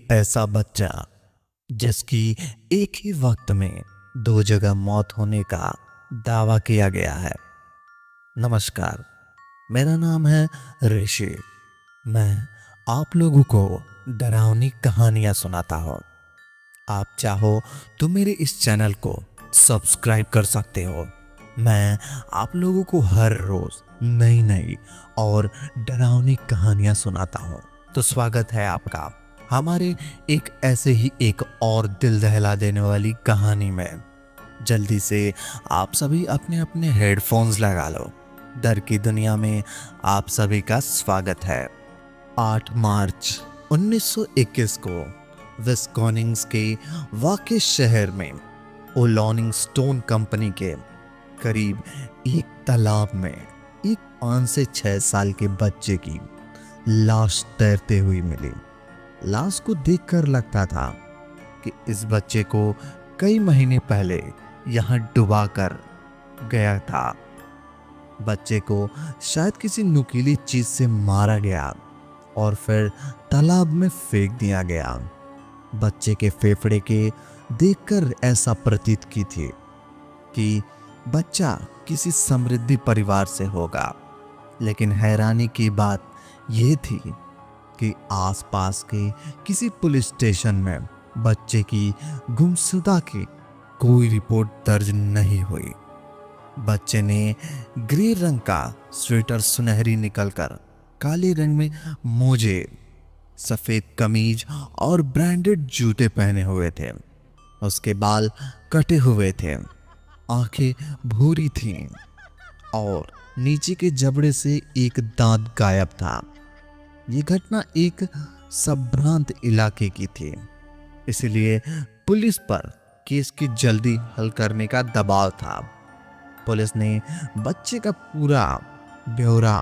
ऐसा बच्चा जिसकी एक ही वक्त में दो जगह मौत होने का दावा किया गया है। नमस्कार, मेरा नाम है ऋषि। मैं आप लोगों को डरावनी कहानियां सुनाता हूँ। आप चाहो तो मेरे इस चैनल को सब्सक्राइब कर सकते हो। मैं आप लोगों को हर रोज नई नई और डरावनी कहानियां सुनाता हूँ। तो स्वागत है आपका हमारे एक और दिल दहला देने वाली कहानी में। जल्दी से आप सभी अपने अपने हेडफोन्स लगा लो। डर की दुनिया में आप सभी का स्वागत है। 8 मार्च 1921 को विस्कॉनिंस के वाके शहर में ओलॉनिंग स्टोन कंपनी के करीब एक तालाब में एक 5 से 6 साल के बच्चे की लाश तैरते हुई मिली। लाश को देखकर लगता था कि इस बच्चे को कई महीने पहले यहां डुबा कर गया था। बच्चे को शायद किसी नुकीली चीज से मारा गया और फिर तालाब में फेंक दिया गया। बच्चे के फेफड़े के देखकर ऐसा प्रतीत की थी कि बच्चा किसी समृद्धि परिवार से होगा, लेकिन हैरानी की बात यह थी कि आसपास के किसी पुलिस स्टेशन में बच्चे की गुमशुदा की कोई रिपोर्ट दर्ज नहीं हुई। बच्चे ने ग्रे रंग का स्वेटर सुनहरी निकलकर काले रंग में मोजे, सफेद कमीज और ब्रांडेड जूते पहने हुए थे। उसके बाल कटे हुए थे, आंखें भूरी थीं और नीचे के जबड़े से एक दांत गायब था। ये घटना एक संभ्रांत इलाके की थी, इसलिए पुलिस पर केस की जल्दी हल करने का दबाव था। पुलिस ने बच्चे का पूरा ब्यौरा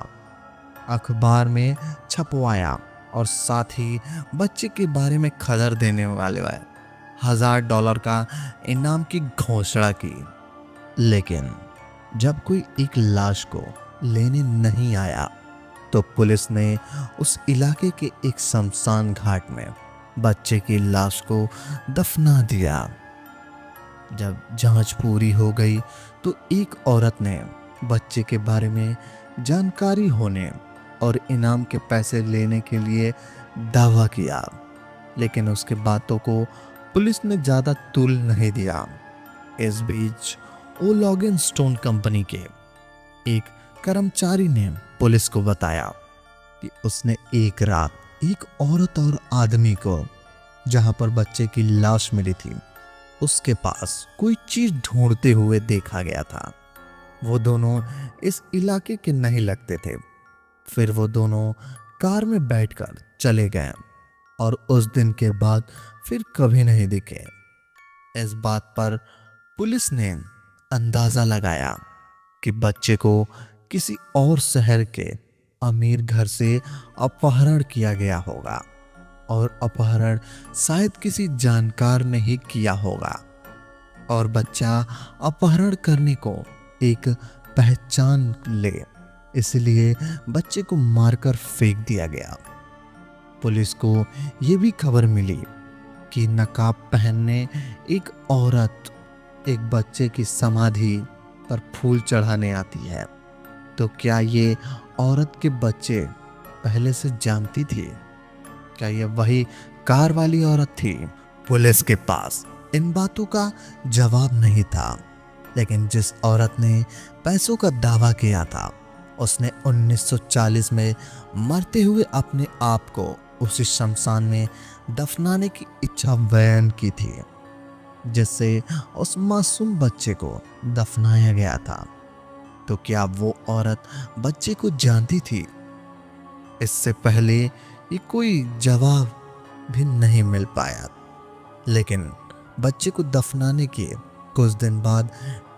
अखबार में छपवाया और साथ ही बच्चे के बारे में खबर देने वाले $1000 का इनाम की घोषणा की। लेकिन जब कोई एक लाश को लेने नहीं आया तो पुलिस ने उस इलाके के एक शमशान घाट में बच्चे की लाश को दफना दिया। जब जांच पूरी हो गई तो एक औरत ने बच्चे के बारे में जानकारी होने और इनाम के पैसे लेने के लिए दावा किया, लेकिन उसके बातों को पुलिस ने ज्यादा तूल नहीं दिया। इस बीच ओलॉगिन स्टोन कंपनी के एक कर्मचारी ने पुलिस को बताया कि उसने एक रात एक औरत और आदमी को जहां पर बच्चे की लाश मिली थी उसके पास कोई चीज ढूंढते हुए देखा गया था। वो दोनों इस इलाके के नहीं लगते थे। फिर वो दोनों कार में बैठकर चले गए और उस दिन के बाद फिर कभी नहीं दिखे। इस बात पर पुलिस ने अंदाजा लगाया कि बच्चे को किसी और शहर के अमीर घर से अपहरण किया गया होगा और अपहरण शायद किसी जानकार ने ही किया होगा और बच्चा अपहरण करने को एक पहचान ले, इसलिए बच्चे को मारकर फेंक दिया गया। पुलिस को यह भी खबर मिली कि नकाब पहनने एक औरत एक बच्चे की समाधि पर फूल चढ़ाने आती है। तो क्या ये औरत के बच्चे पहले से जानती थी? क्या ये वही कार वाली औरत थी? पुलिस के पास इन बातों का जवाब नहीं था, लेकिन जिस औरत ने पैसों का दावा किया था उसने 1940 में मरते हुए अपने आप को उसी शमशान में दफनाने की इच्छा बयान की थी जिससे उस मासूम बच्चे को दफनाया गया था। तो क्या वो औरत बच्चे को जानती थी? इससे पहले ये कोई जवाब भी नहीं मिल पाया, लेकिन बच्चे को दफनाने के कुछ दिन बाद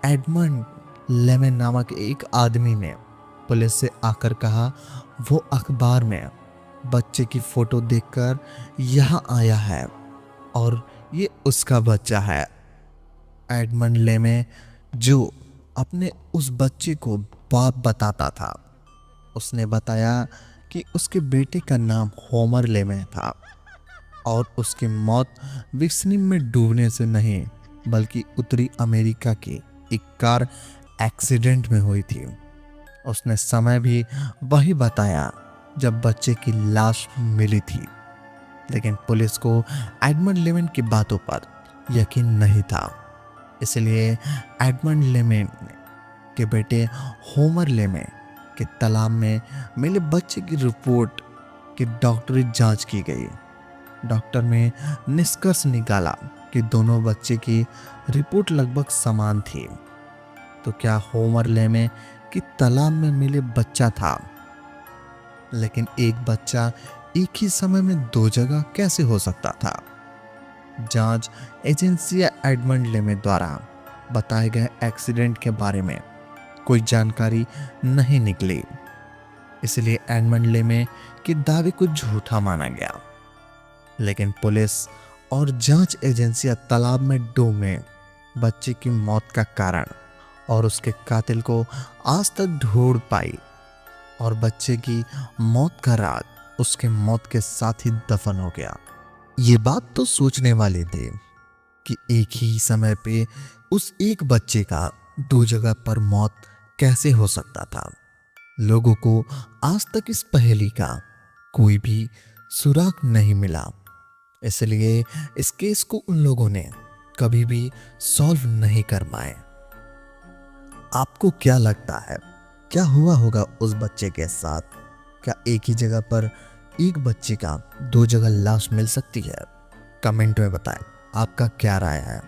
एडमंड लेमन नामक एक आदमी ने पुलिस से आकर कहा वो अखबार में बच्चे की फोटो देखकर यहाँ आया है और ये उसका बच्चा है। एडमंड लेमे जो अपने उस बच्चे को बाप बताता था, उसने बताया कि उसके बेटे का नाम होमर लेमे था और उसकी मौत विस्निम में डूबने से नहीं बल्कि उत्तरी अमेरिका की एक कार एक्सीडेंट में हुई थी। उसने समय भी वही बताया जब बच्चे की लाश मिली थी, लेकिन पुलिस को एडमंड लेमेन की बातों पर यकीन नहीं था। इसलिए एडमंड लेमेन के बेटे होमर लेमेन के तालाब में मिले बच्चे की रिपोर्ट की डॉक्टरी जांच की गई। डॉक्टर ने निष्कर्ष निकाला कि दोनों बच्चे की रिपोर्ट लगभग समान थी। तो क्या होमर लेमेन की तालाब में मिले बच्चा था? लेकिन एक बच्चा एक ही समय में दो जगह कैसे हो सकता था? जांच एजेंसी एडमंड लेमेन द्वारा बताए गए एक्सीडेंट के बारे में कोई जानकारी नहीं निकली। इसलिए एडमंड लेमेन के दावे को झूठा माना गया। लेकिन पुलिस और जांच एजेंसियां तालाब में डूबने बच्चे की मौत का कारण और उसके कातिल को आज तक ढूंढ पाई, और बच्चे की मौत का राज उसके मौत के साथ ही दफन हो गया। ये बात तो सोचने वाली थी कि एक ही समय पे उस एक बच्चे का दो जगह पर मौत कैसे हो सकता था। लोगों को आज तक इस पहेली का कोई भी सुराग नहीं मिला। इसलिए इस केस को उन लोगों ने कभी भी सॉल्व नहीं कर पाए। आपको क्या लगता है, क्या हुआ होगा उस बच्चे के साथ? क्या एक ही जगह पर एक बच्चे का दो जगह लाश मिल सकती है? कमेंट में बताएं आपका क्या राय है।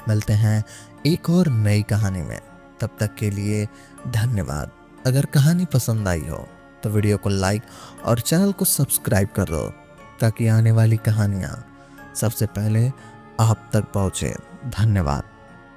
मिलते हैं एक और नई कहानी में, तब तक के लिए धन्यवाद। अगर कहानी पसंद आई हो तो वीडियो को लाइक और चैनल को सब्सक्राइब कर दो, ताकि आने वाली कहानियाँ सबसे पहले आप तक पहुँचे। धन्यवाद।